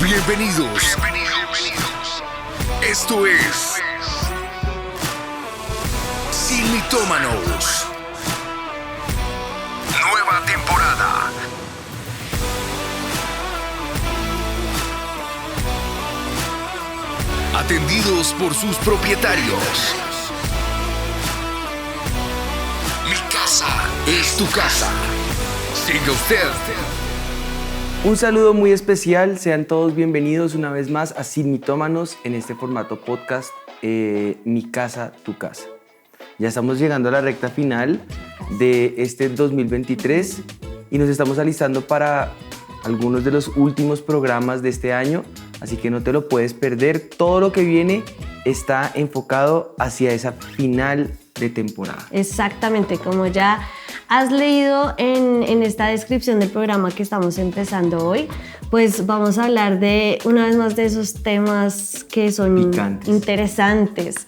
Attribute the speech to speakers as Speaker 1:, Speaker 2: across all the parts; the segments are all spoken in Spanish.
Speaker 1: Bienvenidos. Esto es Sin Mitómanos. Nueva temporada. Atendidos por sus propietarios. Mi casa es tu casa. Siga usted.
Speaker 2: Un saludo muy especial, sean todos bienvenidos una vez más a Sin Mitómanos en este formato podcast, Mi Casa, Tu Casa. Ya estamos llegando a la recta final de este 2023 y nos estamos alistando para algunos de los últimos programas de este año, así que no te lo puedes perder. Todo lo que viene está enfocado hacia esa final de temporada.
Speaker 3: Exactamente, como ya has leído en esta descripción del programa que estamos empezando hoy, pues vamos a hablar una vez más de esos temas que son
Speaker 2: picantes,
Speaker 3: interesantes,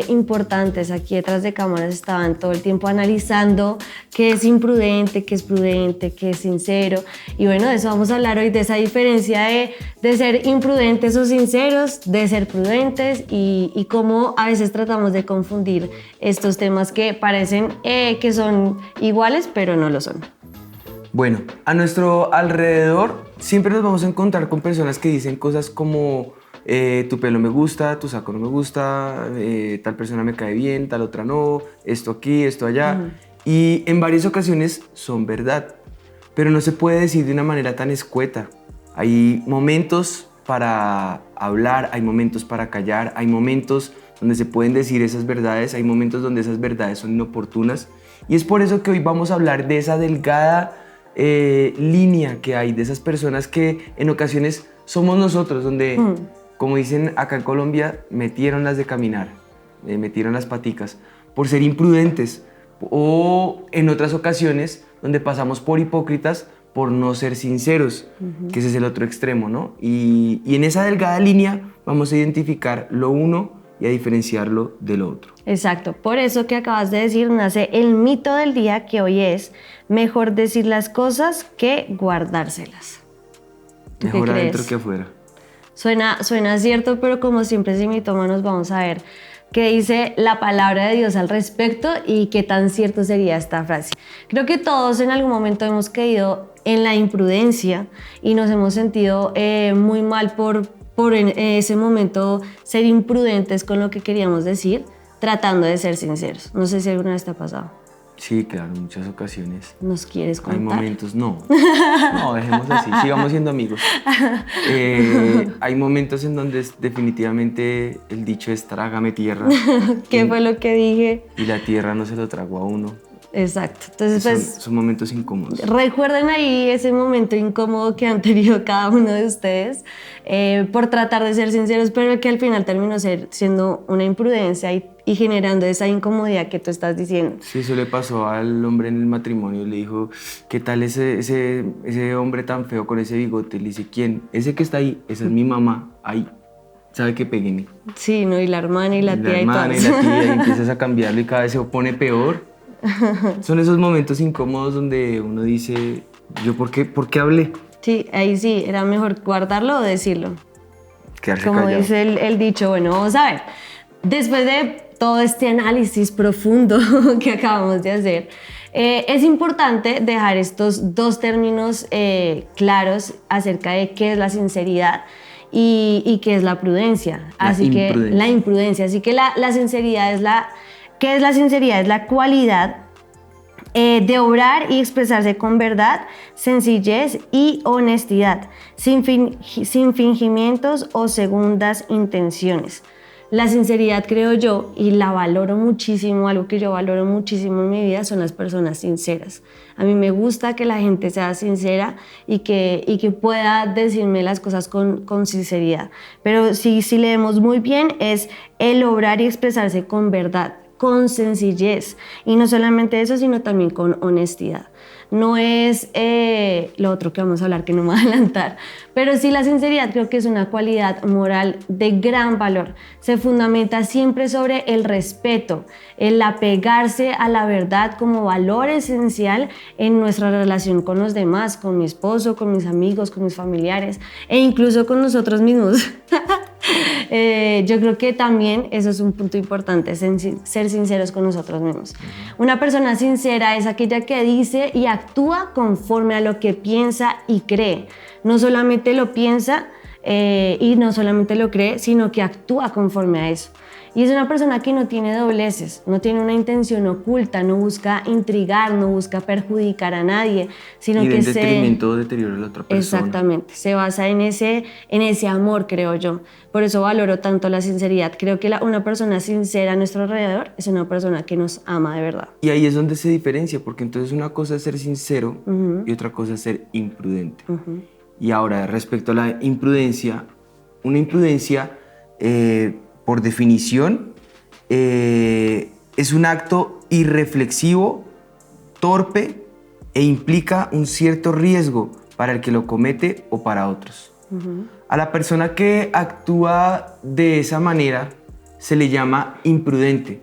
Speaker 3: importantes. Aquí detrás de cámaras estaban todo el tiempo analizando qué es imprudente, qué es prudente, qué es sincero. Y bueno, de eso vamos a hablar hoy, de esa diferencia de ser imprudentes o sinceros, de ser prudentes y cómo a veces tratamos de confundir estos temas que parecen que son iguales, pero no lo son.
Speaker 2: Bueno, a nuestro alrededor siempre nos vamos a encontrar con personas que dicen cosas como tu pelo me gusta, tu saco no me gusta, tal persona me cae bien, tal otra no, esto aquí, esto allá. Y en varias ocasiones son verdad, pero no se puede decir de una manera tan escueta. Hay momentos para hablar, hay momentos para callar, hay momentos donde se pueden decir esas verdades, hay momentos donde esas verdades son inoportunas. Y es por eso que hoy vamos a hablar de esa delgada línea que hay, de esas personas que en ocasiones somos nosotros, donde, como dicen acá en Colombia, metieron las de caminar, metieron las paticas, por ser imprudentes, o en otras ocasiones donde pasamos por hipócritas por no ser sinceros, que ese es el otro extremo, ¿no? Y en esa delgada línea vamos a identificar lo uno y a diferenciarlo de lo otro.
Speaker 3: Exacto, por eso que acabas de decir nace el mito del día, que hoy es: mejor decir las cosas que guardárselas.
Speaker 2: Mejor adentro que afuera.
Speaker 3: Suena cierto, pero como siempre Sin Mitómanos vamos a ver qué dice la palabra de Dios al respecto y qué tan cierto sería esta frase. Creo que todos en algún momento hemos caído en la imprudencia y nos hemos sentido muy mal por en ese momento ser imprudentes con lo que queríamos decir, tratando de ser sinceros. No sé si alguna vez te ha pasado.
Speaker 2: Sí, claro, en muchas ocasiones.
Speaker 3: ¿Nos quieres contar?
Speaker 2: Hay momentos, no, dejemos así, sigamos siendo amigos. Hay momentos en donde definitivamente el dicho es trágame tierra.
Speaker 3: ¿Qué fue lo que dije?
Speaker 2: Y la tierra no se lo tragó a uno.
Speaker 3: Exacto. Entonces,
Speaker 2: son momentos incómodos.
Speaker 3: Recuerden ahí ese momento incómodo que han tenido cada uno de ustedes por tratar de ser sinceros, pero que al final terminó siendo una imprudencia y generando esa incomodidad que tú estás diciendo.
Speaker 2: Sí, eso le pasó al hombre en el matrimonio. Le dijo, ¿qué tal ese hombre tan feo con ese bigote? Le dice, ¿quién? Ese que está ahí, esa es mi mamá. Ahí, ¿sabe qué? Pégueme.
Speaker 3: Sí, ¿no? Y la hermana y la tía y todo.
Speaker 2: La hermana y la tía, y empiezas a cambiarlo y cada vez se pone peor. Son esos momentos incómodos donde uno dice, ¿yo por qué hablé?
Speaker 3: Sí, ahí sí, era mejor guardarlo o decirlo.
Speaker 2: Quedarse
Speaker 3: Como
Speaker 2: callado.
Speaker 3: dice el dicho. Bueno, vamos a ver. Después de todo este análisis profundo que acabamos de hacer, es importante dejar estos dos términos claros acerca de qué es la sinceridad y qué es la prudencia. La imprudencia. Así que la sinceridad es ¿qué es la sinceridad? Es la cualidad de obrar y expresarse con verdad, sencillez y honestidad, sin fingimientos o segundas intenciones. La sinceridad, creo yo, y la valoro muchísimo, algo que yo valoro muchísimo en mi vida son las personas sinceras. A mí me gusta que la gente sea sincera y que pueda decirme las cosas con sinceridad. Pero si leemos muy bien, es el obrar y expresarse con verdad, con sencillez. Y no solamente eso, sino también con honestidad. no es lo otro que vamos a hablar, que no me voy a adelantar, pero sí la sinceridad creo que es una cualidad moral de gran valor. Se fundamenta siempre sobre el respeto, el apegarse a la verdad como valor esencial en nuestra relación con los demás, con mi esposo, con mis amigos, con mis familiares e incluso con nosotros mismos. Yo creo que también eso es un punto importante, ser sinceros con nosotros mismos. Una persona sincera es aquella que dice y actúa conforme a lo que piensa y cree. No solamente lo piensa y no solamente lo cree, sino que actúa conforme a eso. Y es una persona que no tiene dobleces, no tiene una intención oculta, no busca intrigar, no busca perjudicar a nadie, sino
Speaker 2: y
Speaker 3: que
Speaker 2: en detrimento o deterioro de la otra persona.
Speaker 3: Exactamente, se basa en ese amor, creo yo. Por eso valoro tanto la sinceridad. Creo que una persona sincera a nuestro alrededor es una persona que nos ama de verdad.
Speaker 2: Y ahí es donde se diferencia, porque entonces una cosa es ser sincero y otra cosa es ser imprudente. Y ahora, respecto a la imprudencia, una imprudencia, por definición, es un acto irreflexivo, torpe e implica un cierto riesgo para el que lo comete o para otros. A la persona que actúa de esa manera se le llama imprudente.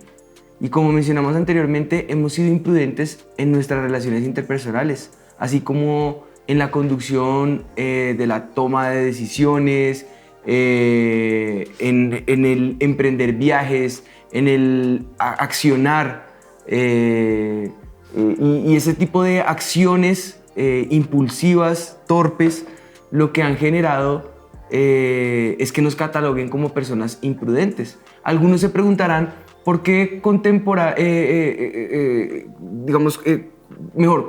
Speaker 2: Y como mencionamos anteriormente, hemos sido imprudentes en nuestras relaciones interpersonales, así como en la conducción de la toma de decisiones, en el emprender viajes, en el accionar y ese tipo de acciones impulsivas, torpes, lo que han generado es que nos cataloguen como personas imprudentes. Algunos se preguntarán por qué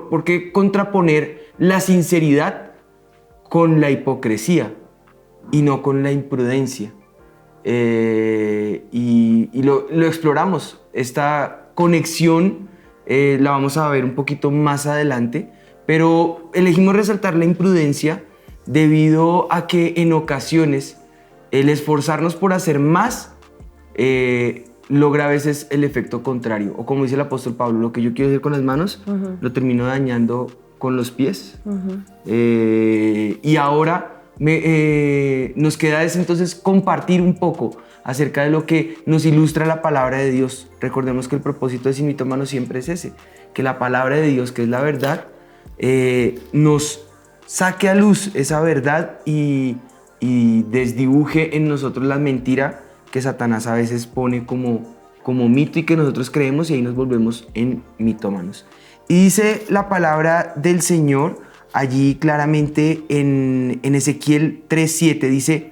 Speaker 2: ¿por qué contraponer la sinceridad con la hipocresía y no con la imprudencia? Y lo exploramos. Esta conexión la vamos a ver un poquito más adelante, pero elegimos resaltar la imprudencia debido a que en ocasiones el esforzarnos por hacer más logra a veces el efecto contrario, o como dice el apóstol Pablo, lo que yo quiero hacer con las manos lo termino dañando con los pies. Y ahora nos queda entonces compartir un poco acerca de lo que nos ilustra la palabra de Dios. Recordemos que el propósito de Sin Mitómanos siempre es ese, que la palabra de Dios, que es la verdad, nos saque a luz esa verdad y desdibuje en nosotros la mentira que Satanás a veces pone como mito y que nosotros creemos, y ahí nos volvemos en mitómanos. Y dice la palabra del Señor allí claramente en Ezequiel 3:7, dice,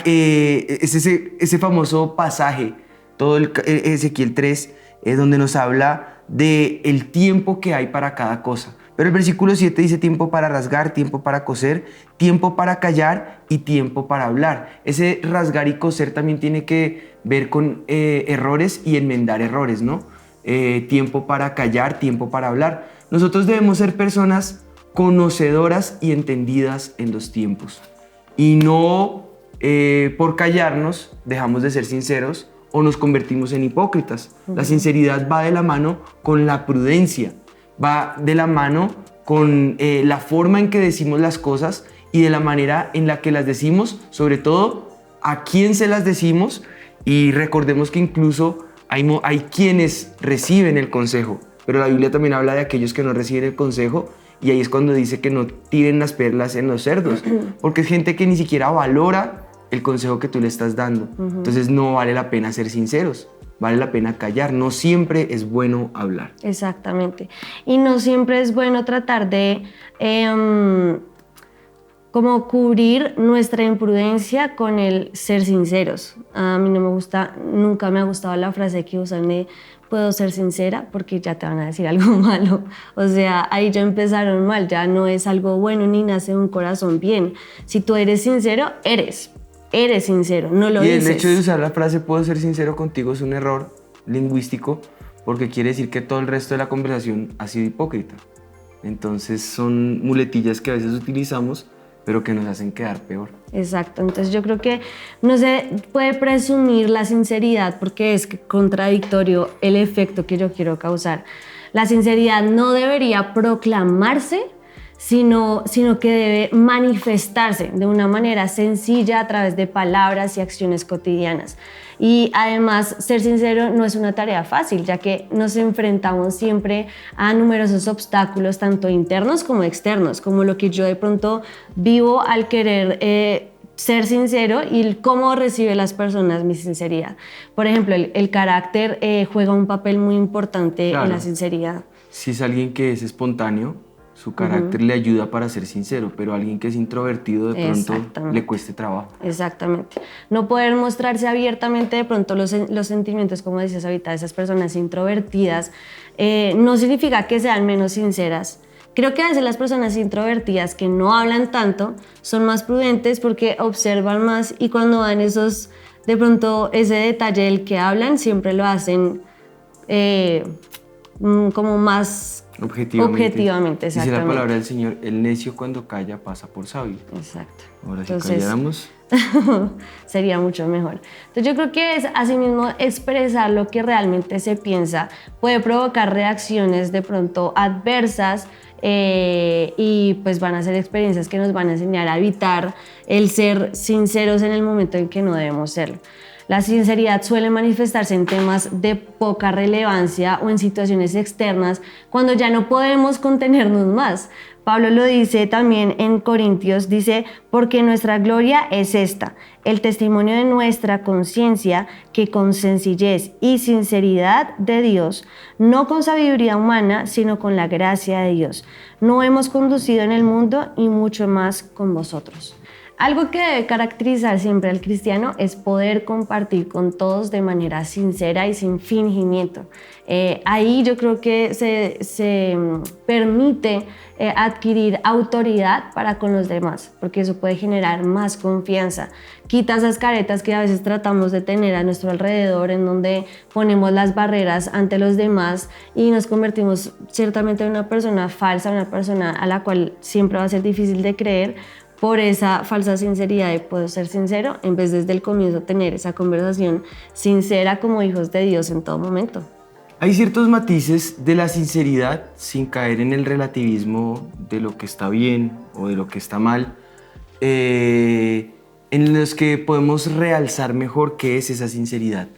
Speaker 2: es ese famoso pasaje, todo Ezequiel 3, donde nos habla del tiempo que hay para cada cosa. Pero el versículo 7 dice tiempo para rasgar, tiempo para coser, tiempo para callar y tiempo para hablar. Ese rasgar y coser también tiene que ver con errores y enmendar errores, ¿no? Tiempo para callar, tiempo para hablar. Nosotros debemos ser personas conocedoras y entendidas en los tiempos. Y no por callarnos dejamos de ser sinceros o nos convertimos en hipócritas. La sinceridad va de la mano con la prudencia. Va de la mano con la forma en que decimos las cosas y de la manera en la que las decimos, sobre todo a quién se las decimos, y recordemos que incluso hay quienes reciben el consejo, pero la Biblia también habla de aquellos que no reciben el consejo, y ahí es cuando dice que no tiren las perlas en los cerdos, porque es gente que ni siquiera valora el consejo que tú le estás dando. Entonces no vale la pena ser sinceros. Vale la pena callar, no siempre es bueno hablar.
Speaker 3: Exactamente. Y no siempre es bueno tratar de como cubrir nuestra imprudencia con el ser sinceros. A mí no me gusta, nunca me ha gustado la frase que usan de puedo ser sincera, porque ya te van a decir algo malo. O sea, ahí ya empezaron mal, ya no es algo bueno ni nace de un corazón bien. Si tú eres sincero, eres sincero, no lo dices.
Speaker 2: Y el hecho de usar la frase puedo ser sincero contigo es un error lingüístico, porque quiere decir que todo el resto de la conversación ha sido hipócrita. Entonces son muletillas que a veces utilizamos, pero que nos hacen quedar peor.
Speaker 3: Exacto, entonces yo creo que no se puede presumir la sinceridad porque es contradictorio el efecto que yo quiero causar. La sinceridad no debería proclamarse, sino que debe manifestarse de una manera sencilla a través de palabras y acciones cotidianas. Y además, ser sincero no es una tarea fácil, ya que nos enfrentamos siempre a numerosos obstáculos, tanto internos como externos, como lo que yo de pronto vivo al querer ser sincero y cómo reciben las personas mi sinceridad. Por ejemplo, el carácter juega un papel muy importante en la sinceridad.
Speaker 2: Si es alguien que es espontáneo, su carácter le ayuda para ser sincero, pero alguien que es introvertido de pronto le cueste trabajo.
Speaker 3: Exactamente. No poder mostrarse abiertamente de pronto los sentimientos, como decías ahorita, de esas personas introvertidas, no significa que sean menos sinceras. Creo que a veces las personas introvertidas que no hablan tanto son más prudentes porque observan más y cuando dan de pronto ese detalle del que hablan, siempre lo hacen como más objetivamente, exactamente.
Speaker 2: Dice la palabra del Señor, el necio cuando calla pasa por sabio.
Speaker 3: Exacto.
Speaker 2: Ahora si calláramos...
Speaker 3: sería mucho mejor. Entonces yo creo que es asimismo expresar lo que realmente se piensa puede provocar reacciones de pronto adversas y pues van a ser experiencias que nos van a enseñar a evitar el ser sinceros en el momento en que no debemos serlo. La sinceridad suele manifestarse en temas de poca relevancia o en situaciones externas cuando ya no podemos contenernos más. Pablo lo dice también en Corintios, dice, porque nuestra gloria es esta, el testimonio de nuestra conciencia, que con sencillez y sinceridad de Dios, no con sabiduría humana, sino con la gracia de Dios, no hemos conducido en el mundo y mucho más con vosotros. Algo que debe caracterizar siempre al cristiano es poder compartir con todos de manera sincera y sin fingimiento. Ahí yo creo que se permite adquirir autoridad para con los demás, porque eso puede generar más confianza. Quita esas caretas que a veces tratamos de tener a nuestro alrededor, en donde ponemos las barreras ante los demás y nos convertimos ciertamente en una persona falsa, una persona a la cual siempre va a ser difícil de creer, por esa falsa sinceridad de puedo ser sincero, en vez desde el comienzo tener esa conversación sincera como hijos de Dios en todo momento.
Speaker 2: Hay ciertos matices de la sinceridad sin caer en el relativismo de lo que está bien o de lo que está mal, en los que podemos realzar mejor qué es esa sinceridad.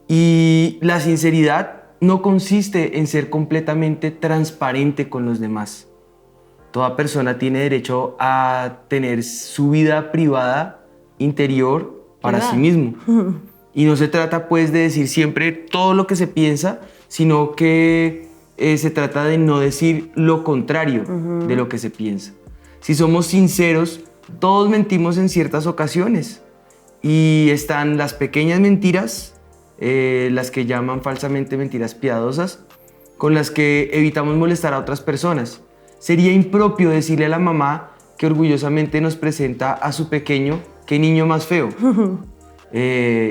Speaker 2: Y la sinceridad no consiste en ser completamente transparente con los demás. Toda persona tiene derecho a tener su vida privada, interior, para sí mismo. Y no se trata pues de decir siempre todo lo que se piensa, sino que se trata de no decir lo contrario de lo que se piensa. Si somos sinceros, todos mentimos en ciertas ocasiones. Y están las pequeñas mentiras, las que llaman falsamente mentiras piadosas, con las que evitamos molestar a otras personas. Sería impropio decirle a la mamá que orgullosamente nos presenta a su pequeño, qué niño más feo.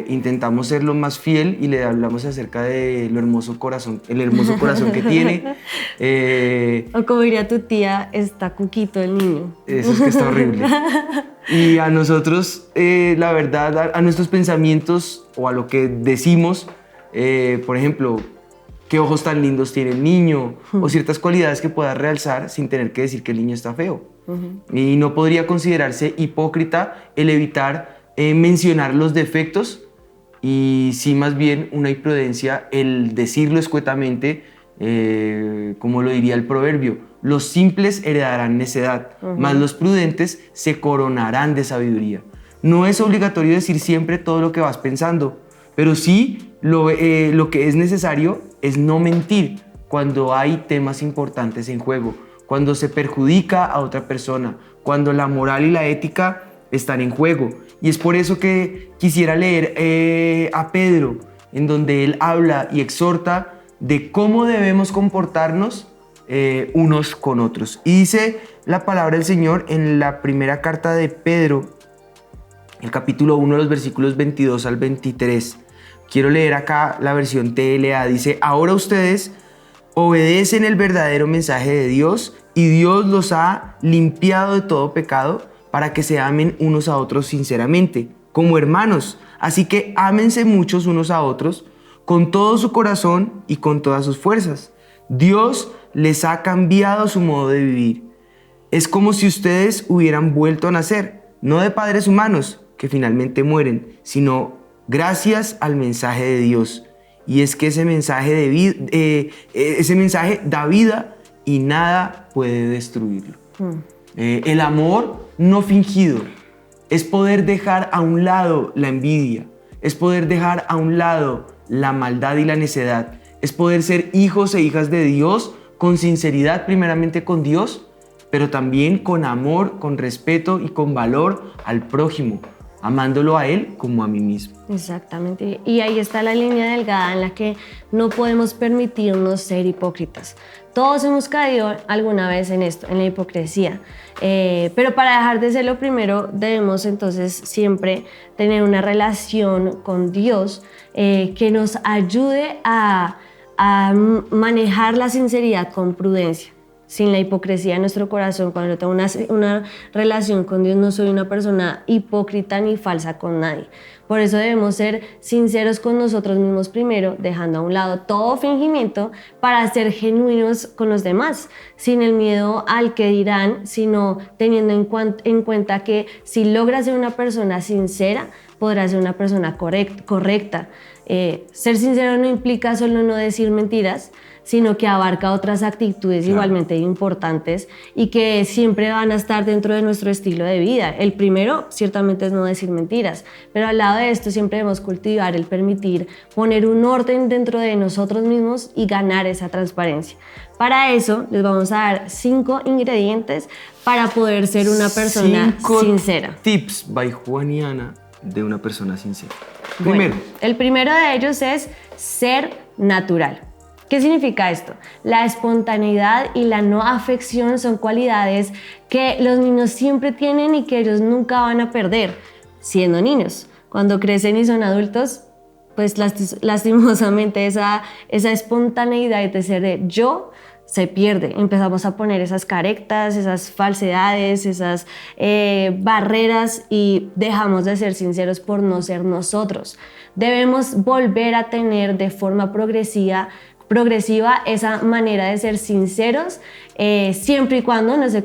Speaker 2: Intentamos ser lo más fiel y le hablamos acerca de el hermoso corazón que tiene.
Speaker 3: O como diría tu tía, está cuquito el niño.
Speaker 2: Eso es que está horrible. Y a nosotros, la verdad, a nuestros pensamientos o a lo que decimos, por ejemplo, qué ojos tan lindos tiene el niño, o ciertas cualidades que pueda realzar sin tener que decir que el niño está feo. Y no podría considerarse hipócrita el evitar mencionar los defectos, y sí más bien una imprudencia el decirlo escuetamente, como lo diría el proverbio, los simples heredarán necedad, mas los prudentes se coronarán de sabiduría. No es obligatorio decir siempre todo lo que vas pensando, pero sí lo que es necesario es no mentir cuando hay temas importantes en juego, cuando se perjudica a otra persona, cuando la moral y la ética están en juego. Y es por eso que quisiera leer a Pedro, en donde él habla y exhorta de cómo debemos comportarnos unos con otros. Y dice la palabra del Señor en la primera carta de Pedro, el capítulo 1, los versículos 22 al 23. Quiero leer acá la versión TLA. Dice, ahora ustedes obedecen el verdadero mensaje de Dios y Dios los ha limpiado de todo pecado para que se amen unos a otros sinceramente, como hermanos. Así que ámense muchos unos a otros con todo su corazón y con todas sus fuerzas. Dios les ha cambiado su modo de vivir. Es como si ustedes hubieran vuelto a nacer, no de padres humanos que finalmente mueren, sino gracias al mensaje de Dios. Y es que ese mensaje da vida y nada puede destruirlo. El amor no fingido es poder dejar a un lado la envidia, es poder dejar a un lado la maldad y la necedad, es poder ser hijos e hijas de Dios con sinceridad, primeramente con Dios, pero también con amor, con respeto y con valor al prójimo, amándolo a Él como a mí mismo.
Speaker 3: Exactamente. Y ahí está la línea delgada en la que no podemos permitirnos ser hipócritas. Todos hemos caído alguna vez en esto, en la hipocresía. Pero para dejar de serlo, primero debemos entonces siempre tener una relación con Dios que nos ayude a manejar la sinceridad con prudencia. Sin la hipocresía en nuestro corazón, cuando yo tengo una relación con Dios, no soy una persona hipócrita ni falsa con nadie. Por eso debemos ser sinceros con nosotros mismos primero, dejando a un lado todo fingimiento para ser genuinos con los demás, sin el miedo al que dirán, sino teniendo en cuenta que si logras ser una persona sincera, podrás ser una persona correcta. Ser sincero no implica solo no decir mentiras, sino que abarca otras actitudes igualmente importantes y que siempre van a estar dentro de nuestro estilo de vida. El primero, ciertamente, es no decir mentiras, pero al lado de esto siempre debemos cultivar el permitir poner un orden dentro de nosotros mismos y ganar esa transparencia. Para eso, les vamos a dar 5 ingredientes para poder ser una persona sincera.
Speaker 2: 5 tips by Juan y Ana de una persona sincera.
Speaker 3: Bueno, el primero de ellos es ser natural. ¿Qué significa esto? La espontaneidad y la no afección son cualidades que los niños siempre tienen y que ellos nunca van a perder siendo niños. Cuando crecen y son adultos, pues lastimosamente esa espontaneidad de ser de yo se pierde. Empezamos a poner esas caretas, esas falsedades, esas barreras y dejamos de ser sinceros por no ser nosotros. Debemos volver a tener de forma progresiva esa manera de ser sinceros, siempre y cuando no se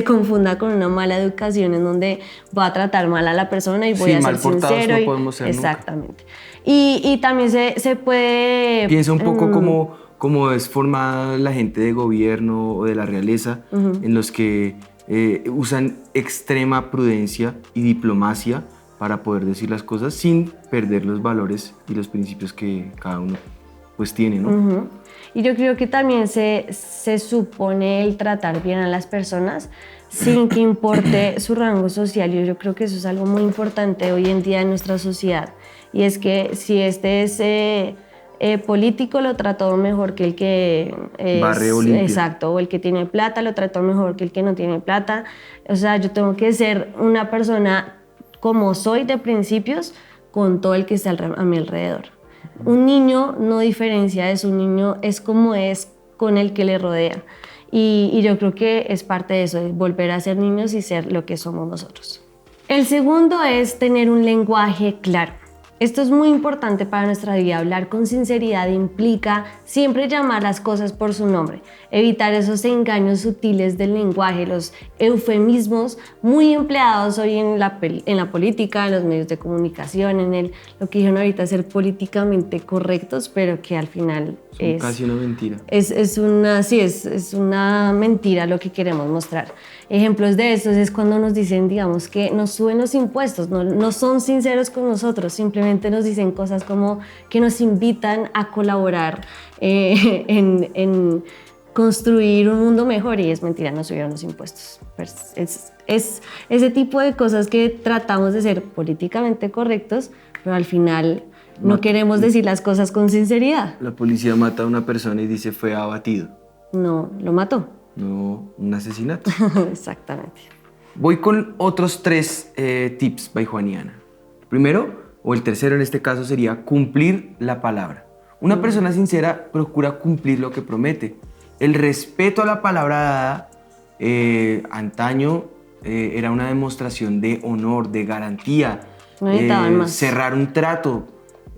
Speaker 3: confunda con una mala educación en donde voy a tratar mal a la persona y voy a ser sincero.
Speaker 2: No podemos ser
Speaker 3: exactamente. Y también se puede...
Speaker 2: Piensa un poco como es formada la gente de gobierno o de la realeza, en los que usan extrema prudencia y diplomacia para poder decir las cosas sin perder los valores y los principios que cada uno pues tiene, ¿no?
Speaker 3: Y yo creo que también se supone el tratar bien a las personas sin que importe su rango social. Yo creo que eso es algo muy importante hoy en día en nuestra sociedad. Y es que si este es político, lo trato mejor que el que
Speaker 2: barre o limpia.
Speaker 3: Exacto, o el que tiene plata, lo trato mejor que el que no tiene plata. O sea, yo tengo que ser una persona como soy de principios con todo el que está a mi alrededor. Un niño no diferencia eso, un niño es como es con el que le rodea. Y yo creo que es parte de eso, de volver a ser niños y ser lo que somos nosotros. El segundo es tener un lenguaje claro. Esto es muy importante para nuestra vida. Hablar con sinceridad implica siempre llamar las cosas por su nombre, evitar esos engaños sutiles del lenguaje, los eufemismos muy empleados hoy en la política, en los medios de comunicación, lo que dijeron ahorita, ser políticamente correctos, pero que al final es
Speaker 2: casi una mentira.
Speaker 3: Es una mentira lo que queremos mostrar. Ejemplos de estos es cuando nos dicen, digamos, que nos suben los impuestos, no son sinceros con nosotros, simplemente nos dicen cosas como que nos invitan a colaborar en construir un mundo mejor y es mentira, nos subieron los impuestos. Pues es ese tipo de cosas que tratamos de ser políticamente correctos, pero al final no queremos decir las cosas con sinceridad.
Speaker 2: La policía mata a una persona y dice fue abatido.
Speaker 3: No, lo mató.
Speaker 2: No, un asesinato.
Speaker 3: Exactamente.
Speaker 2: Voy con otros 3 tips by Juan y Ana. Primero, o el tercero en este caso, sería cumplir la palabra. Una persona sincera procura cumplir lo que promete. El respeto a la palabra dada, antaño era una demostración de honor, de garantía.
Speaker 3: No necesitaban más.
Speaker 2: Cerrar un trato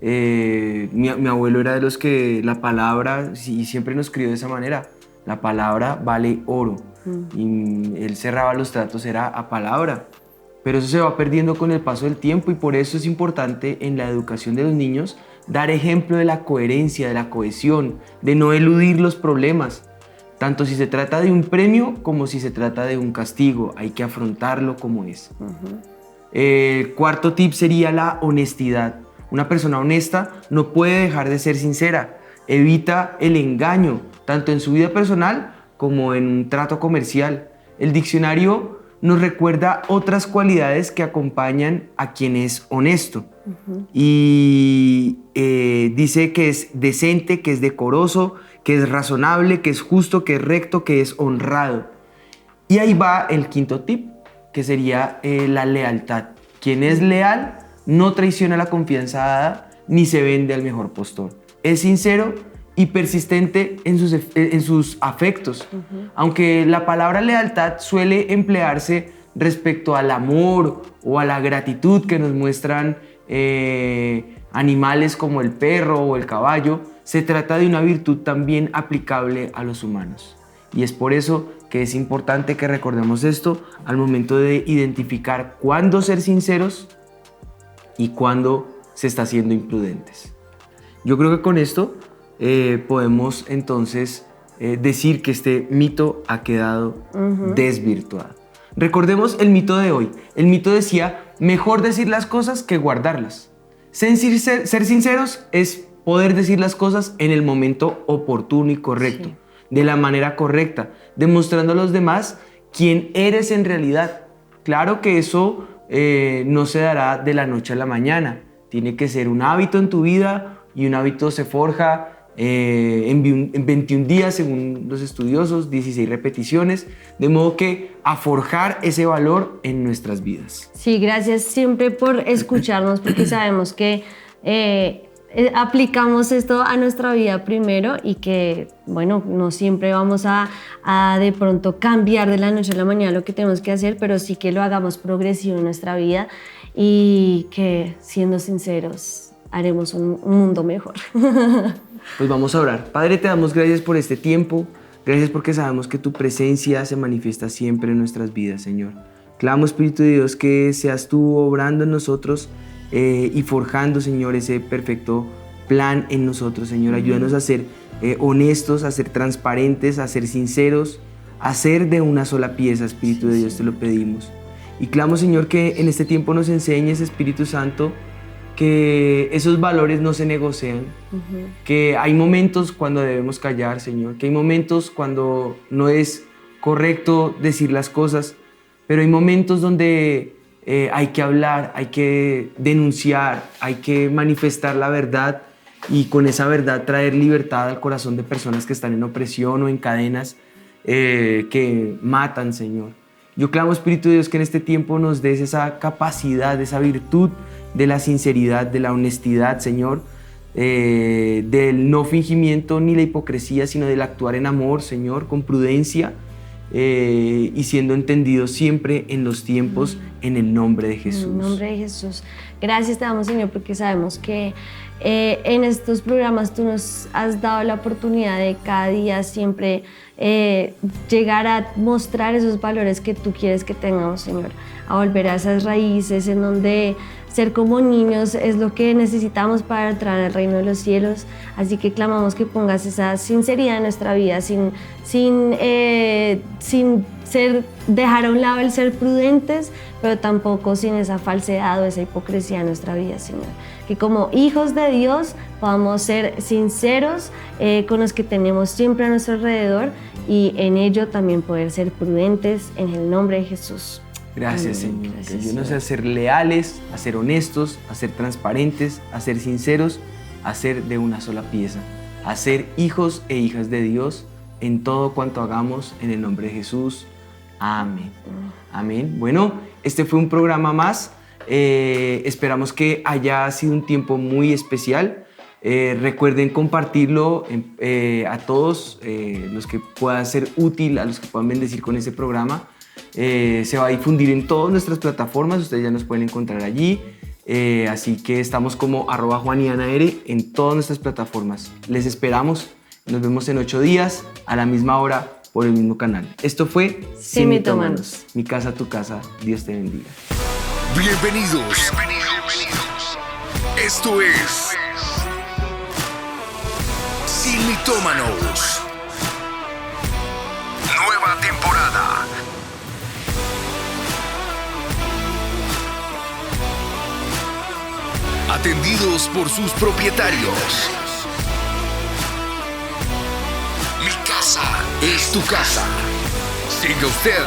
Speaker 2: Mi abuelo era de los que la palabra, y siempre nos crió de esa manera, la palabra vale oro. Y él cerraba los tratos, era a palabra. Pero eso se va perdiendo con el paso del tiempo y por eso es importante en la educación de los niños dar ejemplo de la coherencia, de la cohesión, de no eludir los problemas. Tanto si se trata de un premio como si se trata de un castigo, hay que afrontarlo como es. El cuarto tip sería la honestidad. Una persona honesta no puede dejar de ser sincera. Evita el engaño, tanto en su vida personal como en un trato comercial. El diccionario nos recuerda otras cualidades que acompañan a quien es honesto. Y dice que es decente, que es decoroso, que es razonable, que es justo, que es recto, que es honrado. Y ahí va el quinto tip, que sería la lealtad. Quien es leal no traiciona la confianza dada ni se vende al mejor postor. Es sincero y persistente en sus afectos. Aunque la palabra lealtad suele emplearse respecto al amor o a la gratitud que nos muestran animales como el perro o el caballo, se trata de una virtud también aplicable a los humanos. Y es por eso que es importante que recordemos esto al momento de identificar cuándo ser sinceros y cuándo se está siendo imprudentes. Yo creo que con esto podemos entonces decir que este mito ha quedado desvirtuado. Recordemos el mito de hoy. El mito decía, mejor decir las cosas que guardarlas. Ser sinceros es poder decir las cosas en el momento oportuno y correcto, de la manera correcta, demostrando a los demás quién eres en realidad. Claro que eso no se dará de la noche a la mañana. Tiene que ser un hábito en tu vida y un hábito se forja en 21 días, según los estudiosos, 16 repeticiones, de modo que a forjar ese valor en nuestras vidas.
Speaker 3: Sí, gracias siempre por escucharnos, porque sabemos que aplicamos esto a nuestra vida primero y que, bueno, no siempre vamos a de pronto cambiar de la noche a la mañana lo que tenemos que hacer, pero sí que lo hagamos progresivo en nuestra vida y que, siendo sinceros, haremos un mundo mejor.
Speaker 2: Pues vamos a orar. Padre, te damos gracias por este tiempo. Gracias porque sabemos que tu presencia se manifiesta siempre en nuestras vidas, Señor. Clamo, Espíritu de Dios, que seas tú obrando en nosotros y forjando, Señor, ese perfecto plan en nosotros, Señor. Ayúdanos a ser honestos, a ser transparentes, a ser sinceros, a ser de una sola pieza, Espíritu de Dios, te lo pedimos. Y clamo, Señor, que en este tiempo nos enseñes, Espíritu Santo, que esos valores no se negocian, que hay momentos cuando debemos callar, Señor, que hay momentos cuando no es correcto decir las cosas, pero hay momentos donde hay que hablar, hay que denunciar, hay que manifestar la verdad y con esa verdad traer libertad al corazón de personas que están en opresión o en cadenas que matan, Señor. Yo clamo, Espíritu de Dios, que en este tiempo nos des esa capacidad, esa virtud de la sinceridad, de la honestidad, Señor, del no fingimiento ni la hipocresía, sino del actuar en amor, Señor, con prudencia y siendo entendidos siempre en los tiempos, en el nombre de Jesús.
Speaker 3: En el nombre de Jesús. Gracias te damos, Señor, porque sabemos que en estos programas tú nos has dado la oportunidad de cada día siempre llegar a mostrar esos valores que tú quieres que tengamos, Señor, a volver a esas raíces en donde ser como niños es lo que necesitamos para entrar al reino de los cielos. Así que clamamos que pongas esa sinceridad en nuestra vida, sin dejar a un lado el ser prudentes, pero tampoco sin esa falsedad o esa hipocresía en nuestra vida, Señor. Que como hijos de Dios podamos ser sinceros con los que tenemos siempre a nuestro alrededor y en ello también poder ser prudentes en el nombre de Jesús.
Speaker 2: Gracias,
Speaker 3: Amén.
Speaker 2: Señor.
Speaker 3: Gracias,
Speaker 2: Que ayúdanos
Speaker 3: Señor.
Speaker 2: a ser leales, a ser honestos, a ser transparentes, a ser sinceros, a ser de una sola pieza, a ser hijos e hijas de Dios en todo cuanto hagamos en el nombre de Jesús. Amén. Amén. Bueno, este fue un programa más. Esperamos que haya sido un tiempo muy especial. Recuerden compartirlo a todos los que pueda ser útil, a los que puedan bendecir con ese programa. Se va a difundir en todas nuestras plataformas, ustedes ya nos pueden encontrar allí. Así que estamos como @JuanianaR en todas nuestras plataformas. Les esperamos. Nos vemos en 8 días a la misma hora por el mismo canal. Esto fue
Speaker 3: Sin Mitómanos.
Speaker 2: Mi casa, tu casa. Dios te bendiga.
Speaker 1: Bienvenidos. Esto es Sin Mitómanos. Nueva temporada. Atendidos por sus propietarios. Mi casa es tu casa. Siga usted